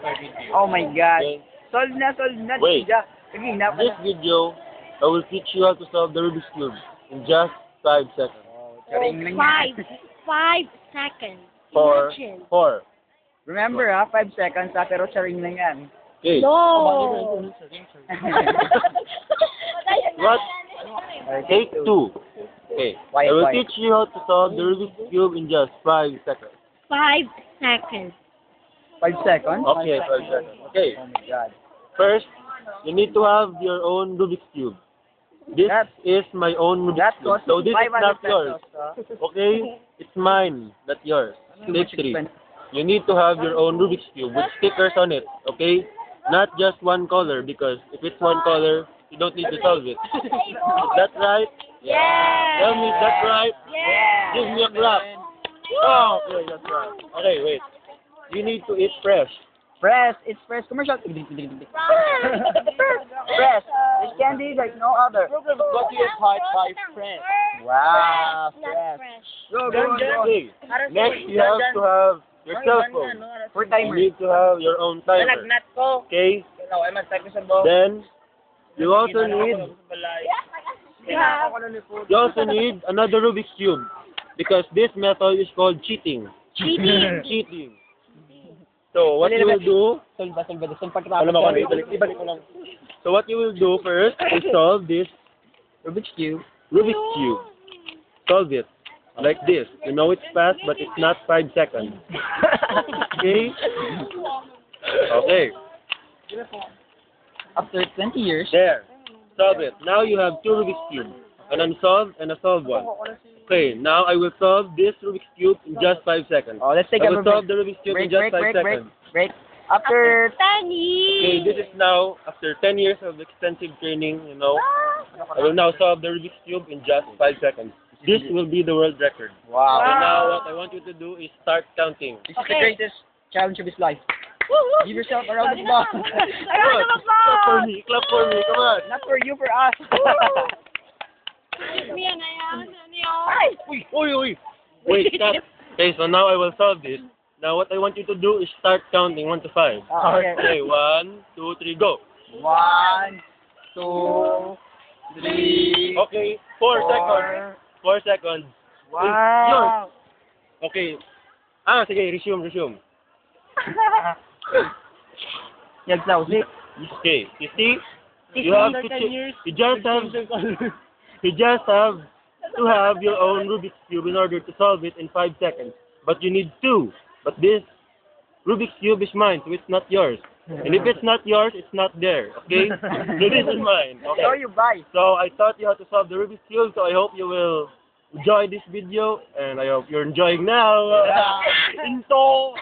my video. Oh my God. Okay? Solve na. Wait. Sige, na This video, I will teach you how to solve the Rubik's Cube in just 5 seconds. Charing lang yan. 5 seconds. Four. Imagine. Remember 5 seconds pero charing lang yan. Okay. No. What? Take 2. Okay. I will teach you how to solve the Rubik's Cube in just 5 seconds. 5 seconds. 5 seconds? Okay, 5 seconds. Okay. Oh my God. First, you need to have your own Rubik's Cube. This is my own Rubik's Cube. So this is not yours. Okay? It's mine, not yours. Take 3. You need to have your own Rubik's Cube with stickers on it. Okay? Not just one color, because if it's one color, you don't need to solve it. Is that right? Yeah. Tell me, is that right? Yeah. Give me a clap. Oh, okay, that's right. Okay, wait. You need to eat fresh. Fresh. It's fresh. Commercial. Fresh. It's candy like no other. What do you part by fresh? Wow. Not Fresh. fresh. Go. Okay. Next, you have to have your cell phone. For You timer. need to have your own timer. Okay? Then, you also need another Rubik's Cube. Because this method is called cheating. Cheating. So, what you will do... So, what you will do first is solve this Rubik's Cube. Rubik's Cube. Solve it. Like this. You know it's fast, but it's not 5 seconds. Okay? Okay. After 20 years. There. Solve it. Now you have 2 Rubik's Cube. An unsolved and a solved one. Okay, now I will solve this Rubik's Cube in just 5 seconds. Oh, let's take I a will solve the Rubik's Cube in just 5 seconds. break. After 10 Okay, years. this is now, after 10 years of extensive training, you know, I will now solve the Rubik's Cube in just 5 seconds. This will be the world record. wow. So now what I want you to do is start counting. This is the greatest challenge of his life. Give yourself a round of applause. Clap for me, come on. Not for you, for us. Uy. Wait, stop. Okay, so now I will solve this. Now what I want you to do is start counting 1 to 5. Okay. Okay, 1, 2, 3, go. 1, 2, 3. Okay, 4 seconds. 4 seconds. Wow. Okay. Sige, resume. Okay, you see? You have to you just have to have your own Rubik's Cube in order to solve it in 5 seconds. But you need 2. But this Rubik's Cube is mine, so it's not yours. And if it's not yours, it's not there. Okay? So this is mine. Okay. So you buy. So I taught you how to solve the Rubik's Cube, so I hope you will enjoy this video, and I hope you're enjoying now. Into!